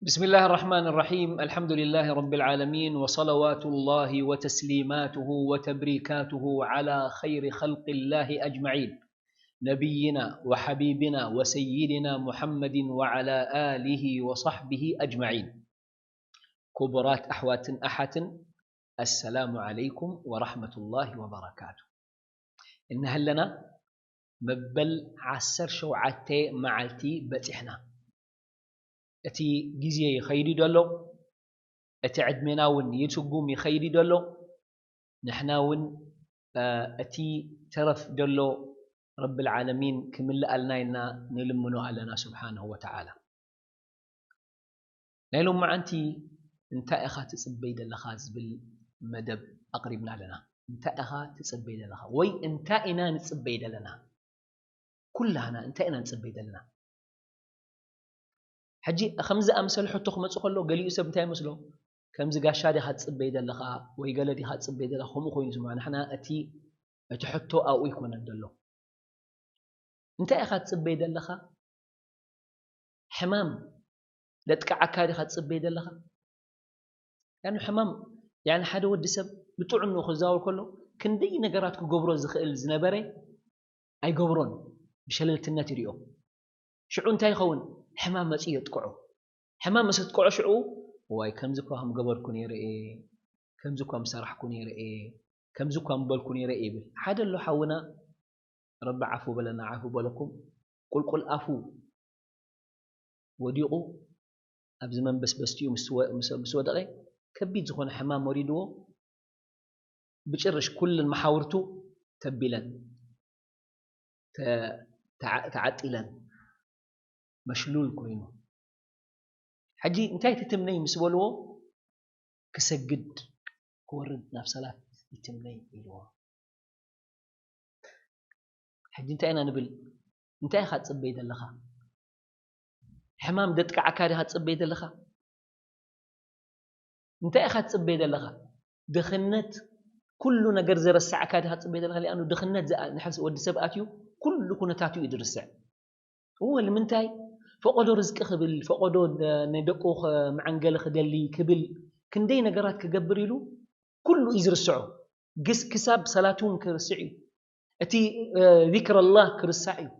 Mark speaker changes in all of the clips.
Speaker 1: بسم الله الرحمن الرحيم. الحمد لله رب العالمين، وصلوات الله وتسليماته وتبريكاته على خير خلق الله أجمعين، نبينا وحبيبنا وسيدنا محمد وعلى آله وصحبه أجمعين. كبرات أحوات أحت، السلام عليكم ورحمة الله وبركاته. إن هلنا مبل عسر شوعتي معلتي بتحنا أتي جزية خيري دلو، أتي عدمناون يتقوم خيري دلو، نحناون أتي ترف دلو رب العالمين كمل ألناينا نلمنو علينا سبحانه وتعالى. نيلوم مع أنتي انت أخا تسبيد اللخاز بالمدب أقربنا لنا، انت أخا تسبيد اللخاز وي انت إنا نتسبيد لنا كلنا، انت إنا نتسبيد لنا. حجي خمسة أمثال حطوا خمسة خلوا قالوا يسب تاي مسلو كم زجاج شادي هات صبيد اللخاء ويقال دي هات صبيد اللخاء هم خوين سمعنا إحنا أتي تحطوا أو يكون الدلو. أنت أخذت صبيد اللخاء حمام لا تكع كاري هات صبيد اللخاء يعني حمام يعني حدا ودي سب بتوعنو خزاور كله كندي نجارات كجبرون زخيل زنبري أي جبرون بشلل الناتريو شعون تاي خون حمام مسيء تقعو حمام مسيء تقعو شعو واي كم زكوا هم قبر كوني رئي، كم زكوا هم سرح كوني رئي، كم زكوا هم بل كوني رئي بل حدا اللي حاونا رب عفو بلنا عفو بلكم قل عفو وديقوا أبزمان بس تيوم مسوا دقي كبيت زخون حمام مريدو بتشرش كل المحاورته تبلا تعتلا مشلول كوينو حجي انتي تتمني مسولو كسجد كورد نفسلا يتمني إلوا حجي انتي أنا نبل انتي أخذ تصبيد اللخا حمام دتك عكاري هات تصبيد اللخا انتي أخذ تصبيد اللخا دخنت كل نجر زر الساعة كاري هات تصبيد اللخا لأنه دخنت نحس ود سبقاتيو كل كنتاتيو يدرسع هو اللي منتاي فقدو رزق خبل فقدو ندقو معنقل خدلي كبل كندي نجارات كجبريلو كله يزرسعو قس كساب صلاتهم كرسعي أتي ذكر الله كرسعي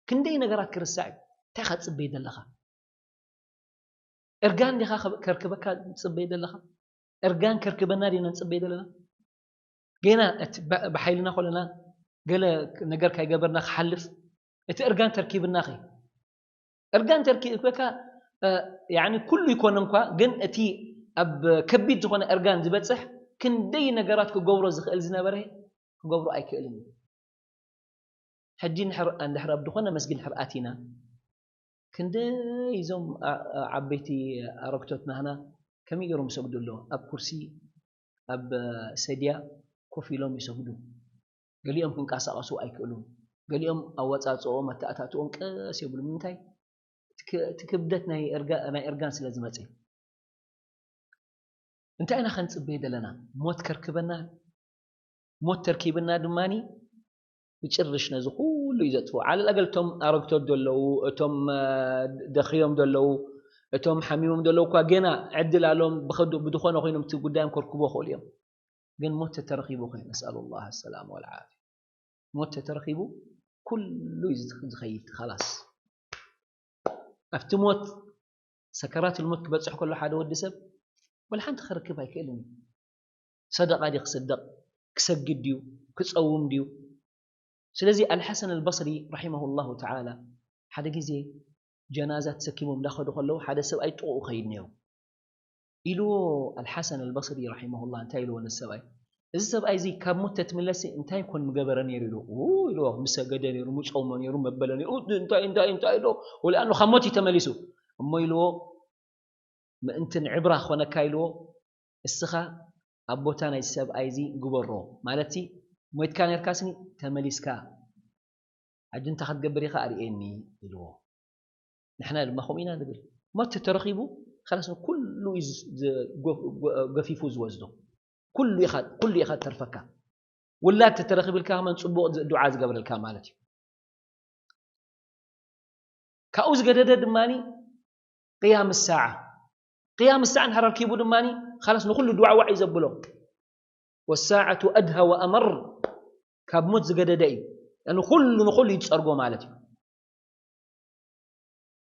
Speaker 1: كندي نجارات كرسعي تاخذ تصبيد اللخا إرجان دي كركبك تصبيد اللخا إرجان كركبنا دي نتصبيد لنا جينا بحيلنا خلنا قال نجار كي جبرنا خلف أتي إرجان تركيب الناخي إرجان تركيب بك يعني كل يكون نقا جن أتي أب كبيت زخنا إرجان زبد صح كندي نجارات كجورة زخيل زنابره كجورة أي كلمة حجين عند حرب دخلنا مسجد حرقاتنا كندي يزوم عبيتي أركتنا هنا كم يجرم يسجدوا له أب كرسي أب سديا كوفي لهم يسجدوا قال لي أمكن كاسة أسوء أي كلون قال لي أوات أسوء متى أتاتون كاس يقول منتاي تكبدتنا هي أنا إرجان سلازمتي أنت أنا خنت بيد لنا موت كركبنا موت تركيبنا دماني بتشرشنا زخول يزتفو على الأقل توم أركتو دلو توم دخيوم دلو توم حميوم دلو كأجنا عدل عليهم بخدو بدخون خينهم تقدام كركبوا خوليهم جن موت ترخيبوا خين نسأل الله السلام والعافية موت ترخيبوا كله يزخيت خلاص أفتموت سكرات الموت بتصح كل حدا ودسب ولا حد خركب هاي كلمة صدق عادي صدق كسجد ديو كتصوم ديو. سلزي الحسن البصري رحمه الله تعالى حدا جزي جنازة سكيمهم داخل خلوا حدا سو أي طوق خيرنيو إلو الحسن البصري رحمه الله انتهي له السبعي السبب أي زي كمتة من لسه انتهي يكون مجبرني يريدو إلو مسجدني يرو مشقومني يرو مبلني انت إلو ولأنه خمتي تملسوا أما إلو ما أنت عبرة خوانا كايلو السخا أبوتانا السبب أي زي جبرو مالتي مويت كان يركاسني تملسكا عجن تاخد قبري خاري إني إلو نحن لما خمينا نقول ما تترخيبوا خلاص كله قفيف وزوزده كل يخد ترفكا ولا تترخيب الكامل صبوا دعاء قبل الكامالتي كأوز قدد دماني قيام الساعة قيام الساعة نهار الكيبو دماني خلاص نقول دعاء وعي زبلو والساعة أدهى وأمر كاب موت زقددي لأنه نقول يتصرقوا مالتي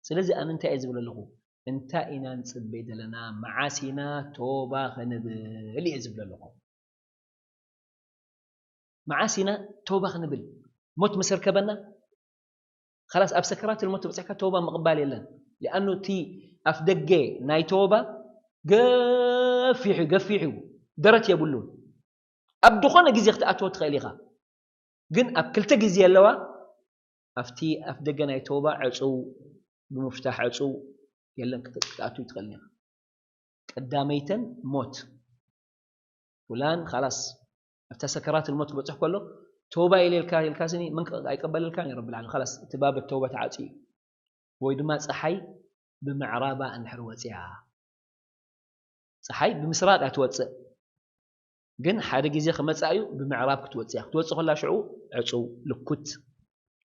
Speaker 1: سلازي أنا انت أزبل له انت إنا نصبي دلنا معاسينا توبة خنبل اللي أزبل له معاسينا توبة خنبل موت مسر كبنا خلاص أب سكرات الموت بصحك توبة مقبال لنا لأنه تي أفدقي ناي توبة قفيحو درت يبلون أب دخونا جزي اختأتو تخيليها جن أب كلتا جزي اللوا أفتي أفدقي ناي توبة عصو بمفتاح عصو يلن كتأتو يتخيليها قداميتا موت فلان خلاص أفتى سكرات الموت بصح كله توبة إلى الكاسني من يقبل الكان يا رب العالمين خلاص تباب التوبة تعطي ويدما صحي بمعرابة أنحر وصيها صحي بمسراد أتوصى جن حدا جزي خمس أيو بمعراب كتوصى كلها شعو عصو لكت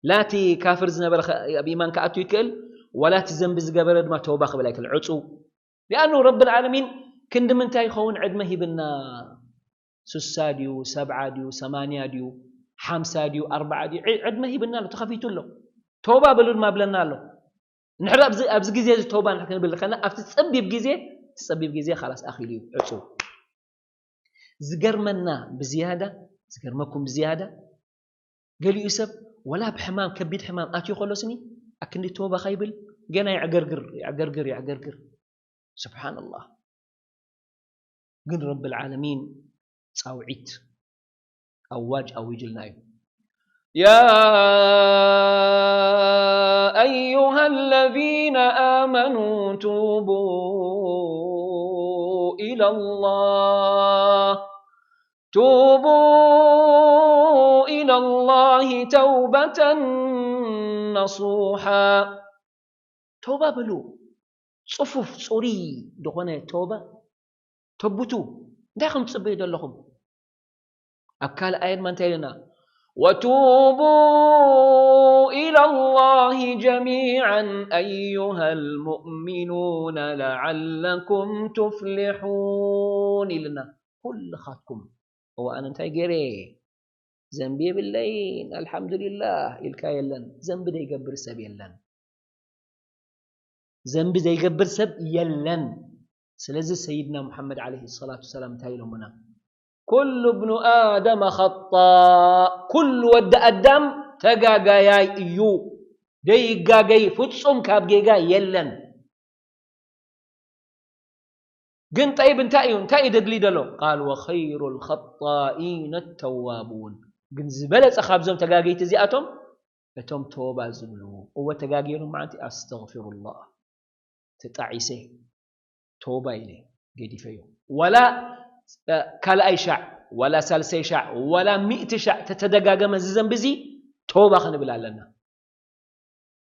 Speaker 1: لا تي كافر زنبل بإيمان كأتو يكل ولا تزنب زقبل ما توبة قبلك العصو لأنه رب العالمين كند من تاي خون عدمه بنا سساديو سبعاديو ثمانياديو حمساديو أربعاديو عدمه بنا له تخفيتو له توبة بلون ما بلنا له نحرق أبز جزية توبة نحكي بالخنا أفتتصبي بجزية خلاص أخي لي عصو زقر منا بزيادة زقر ماكم بزيادة قال يوسف ولا بحمام كبيد حمام أتي خلصني أكني توبة خيبل جنا يعقرقر سبحان الله قل رب العالمين صاوعيت أواج أو يجلنا يا أيها الذين آمنوا توبوا إلى الله توبة نصوحا توبة بلو صفوف صوري دخونا توبة توبتو داخل تصبيد لهم أبكال آيات من تيلنا وتوبوا إلى الله جميعا أيها المؤمنون لعلكم تفلحون لنا كل خاتكم هو أنا تايجري ذنبي بالليل الحمد لله الكاي لن ذنب ده يقبر سب يلن ذنب ده يقبر سب يلن سلازي سيدنا محمد عليه الصلاة والسلام تايلهم منا كل ابن آدم خطاء كل ود أدم تقاقا ياي إيو دي قاقاي فتصم كابقاقا يلن قن طيب انتاي دقلي دلو قال وخير الخطائين التوابون قن زبلت أخابزهم تقاقاي تزيئتهم فتم توبا زبلو هو تقاقيهم معناتي أستغفر الله تتعيسي توبا إليه قيدي فيه ولا كلا أي شع ولا سلسي شع ولا 100 شع تتدقاق مززن بزي توبة خنبلا لنا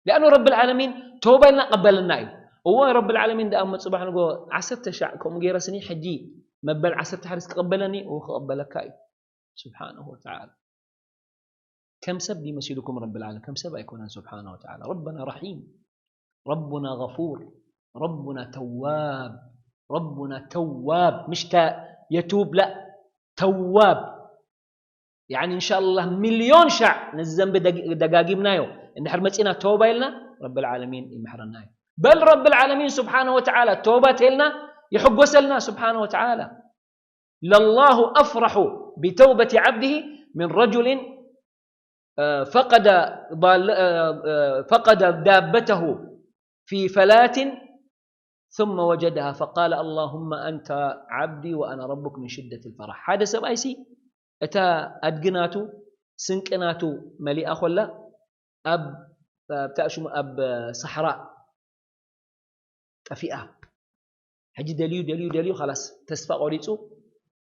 Speaker 1: لأنه رب العالمين توبة لنا قبل لنا هو رب العالمين ده أمت صباح نقول 10 شع كم غير سني حجي مبل 10 حرس قبلني وقبلك سبحانه وتعالى كم سب يمثلكم رب العالمين كم سب يكون سبحانه وتعالى ربنا رحيم ربنا غفور ربنا تواب مش يتوب لا تواب يعني إن شاء الله مليون شع نزم بدقاقي منايو إن حرمتنا توبة لنا رب العالمين يمحرنا بل رب العالمين سبحانه وتعالى توبة لنا يحب وسلنا سبحانه وتعالى لله أفرح بتوبة عبده من رجل فقد دابته في فلاة ثم وجدها فقال اللهم أنت عبدي وأنا ربك من شدة الفرح هذا سبايسي أتا أدقناتو سنقناتو مليئة خلا أب صحراء طفيئة حجي دليو خلاص تسفى قريتو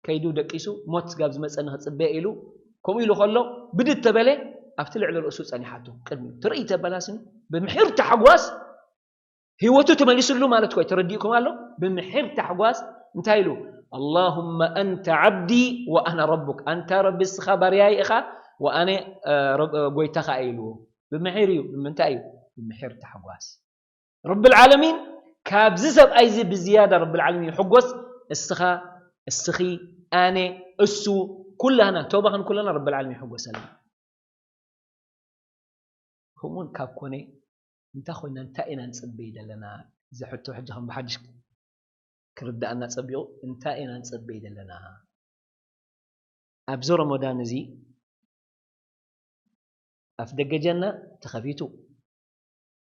Speaker 1: كيدو دقيسو موت قابز مصنه صبي إلو كم إلو خلو بدت تبلي أفتلع للأسوس أني حاتو قدمي ترأي تبلاسن بمحير تحواس هيوتو تمليسو له مالت كوي ترديكم قالوا بمحير تحواس انتايلو اللهم أنت عبدي وأنا ربك أنت رب الخبر يا إخا وأنا قويتخا إلو بمحيريو بمنتايو بمحير تحواس رب العالمين كابز سب أيزي بزيادة رب العالمين حقوس السخي أنا السو كلنا توبة كلنا رب العالمين حقوس لنا همون كاب كوني انت خوينا انت إنا نصبي دلنا إذا حتى حجهم بحدش كرد أن نصبيو انت إنا نصبي دلنا أبزور رمضان زي أفدق جنة تخفيتو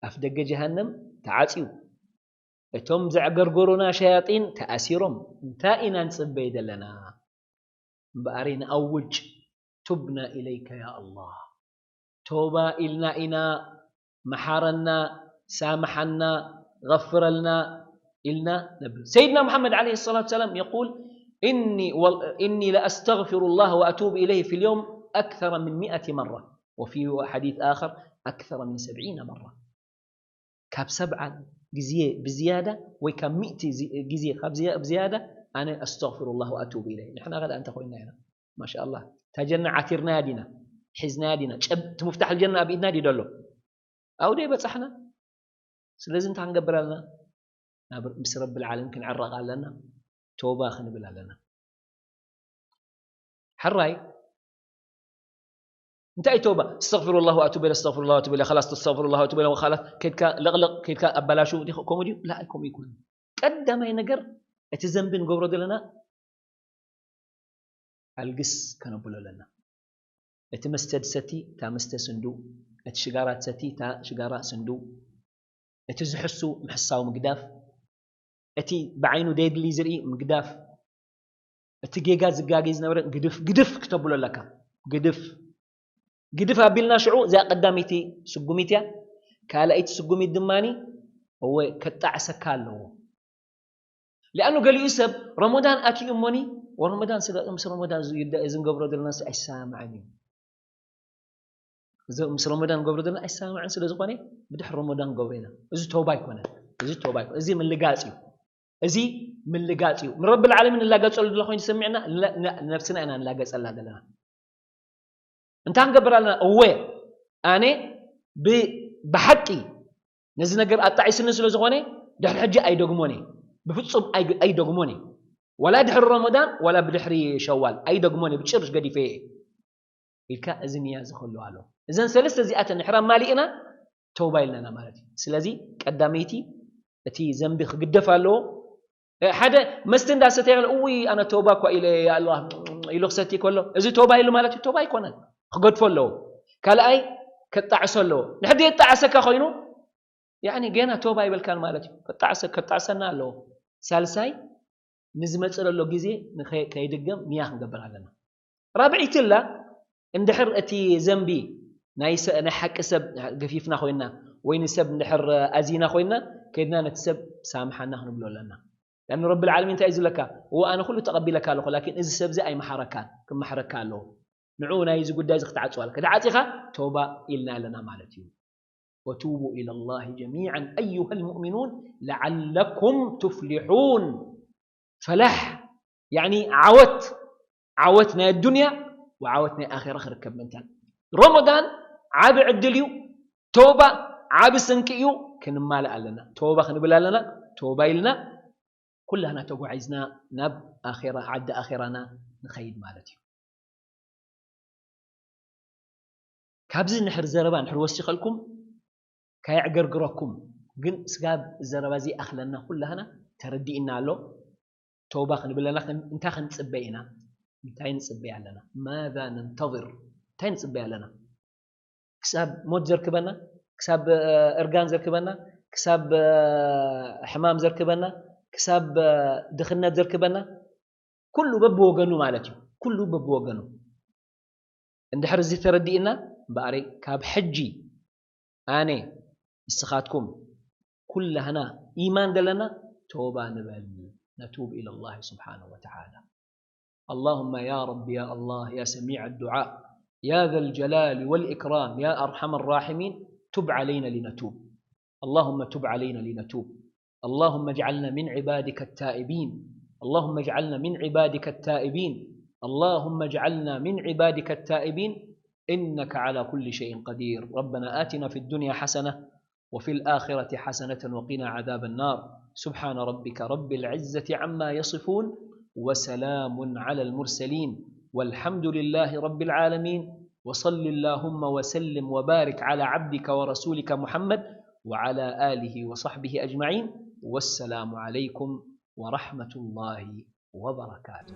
Speaker 1: أفدق جهنم تعاتيو اتم زعقرقرونا شياطين تأسيرهم انت إنا نصبي دلنا بأرين أوج تبنا إليك يا الله توبة إلنا إنا محارنا سامحنا غفر لنا إلنا نبي سيدنا محمد عليه الصلاة والسلام يقول إني لأستغفر الله وأتوب إليه في اليوم أكثر من 100 مرة وفي حديث آخر أكثر من 70 مرة كاب 7 جزية بزيادة وكم 100 جزية بزيادة أنا أستغفر الله وأتوب إليه نحن غدا أنت أخوينا هنا ما شاء الله تجنع عتير نادنا حز نادنا مفتاح الجنة بإذن نادي دلو أو دي بتصحنا سلازم تنقبر لنا بس رب العالمين كن عرق لنا توبة خنبل لنا حراي انت أي توبة استغفر الله وأتوب إليه استغفر الله وأتوب إليه خلاص تستغفر الله وأتوب إليه وخلاص كيدك لغلق كيدك أبلاشو دي كوميدي لا كومي يكون قدام ينقر اتزنبن قبرد لنا القس كنبل لنا اتمستد ستي تا مست صندوق اتشجارات ستي تا شجارات صندوق اتزحسو محصاو مقداف اتي بعينو ديد لي زري مقداف اتجيجا زقاقيز نور قدف كتبوا لك قدف ابيلنا شعو زي قداميتي سقوميتيا كالايت سقوميت دماني هو كتاع سكالو لانه قال يوسف رمضان اتي امني ورمضان امس رمضان اذن قبر الناس اي سامعني امس رمضان قبر الناس اي سامعني سلازقني بدح رمضان قبرنا اذ توبه يكون اذ توبه يكون اذ من لقاصيو ازي من لقاصيو من رب العالمين لا قاصل لخوين سمعنا لا نفسنا انا لا قاصل لنا انت انقبر لنا اوه اني بحقي نزي نجر اطعي سن سلازقني دحر حجه اي دغموني بفصم اي دغموني ولا دحر رمضان ولا بدحري شوال اي دغموني بتشرش قدي فيه الكا اذن يا زخلوا له اذن ثلاثه زيات النحرام مالينا توبه لنا مالتي سلازي قداميتي اتي ذنبي خقدفالو حدا مستندا ستيغل اوي انا توبه كو الى يا الله يلخصتي كله اذا توبه يلو مالتي توبه يكونن خقدفلو كالاي كطعسلو نحدي يطعسك خوينو يعني جينا توبه يبل كان مالتي كطعسنا له ثالثاي نزمصلو غزي كيدغم مياه نغبر علينا رابعيتلا اندحر اتي ذنبي نايس انا حق سب غفيفنا خوينا وين سب ندحر ازينا خوينا كيدنا نتسب سامحنا نبلو لنا لأن رب العالمين تعز لك وأنا كله تقبلك له لكن إذا سب زي أي محركان كم محركان له نعونا يزقد دايز تعاتوا لك تعاتيها توبة إلنا لنا مالتي وتوبوا إلى الله جميعا أيها المؤمنون لعلكم تفلحون فلح يعني عوتنا الدنيا وعوتنا آخر كبنتان رمضان عاب عدليو توبة عاب سنكيو كن مال لنا توبة خنبلا لنا توبة إلنا كلنا توقع عايزنا نب آخرة عد آخرنا نخيد مالتي كابز نحر زربان نحر وسيخلكم كاي عقرقركم قن سقاب زربازي أخلنا كلنا تردي إنا له توبة خنبلا لنا انتا خنصبينا انتا نصبي علينا ماذا ننتظر انتا نصبي علينا كساب موت زركبنا كساب إرقان زركبنا كساب حمام زركبنا كساب دخلنا زركبنا كله ببوغنو مالتي كله ببوغنو عند حرزي تردينا باري كاب حجي اني استخاتكم كل هنا ايمان دلنا توبه نبل نتوب الى الله سبحانه وتعالى اللهم يا رب يا الله يا سميع الدعاء يا ذا الجلال والاكرام يا ارحم الراحمين تب علينا لنتوب اللهم تب علينا لنتوب اللهم اجعلنا من عبادك التائبين اللهم اجعلنا من عبادك التائبين اللهم اجعلنا من عبادك التائبين إنك على كل شيء قدير ربنا آتنا في الدنيا حسنة وفي الآخرة حسنة وقنا عذاب النار. سبحان ربك رب العزة عما يصفون وسلام على المرسلين والحمد لله رب العالمين. وصل اللهم وسلم وبارك على عبدك ورسولك محمد وعلى آله وصحبه أجمعين. والسلام عليكم ورحمة الله وبركاته.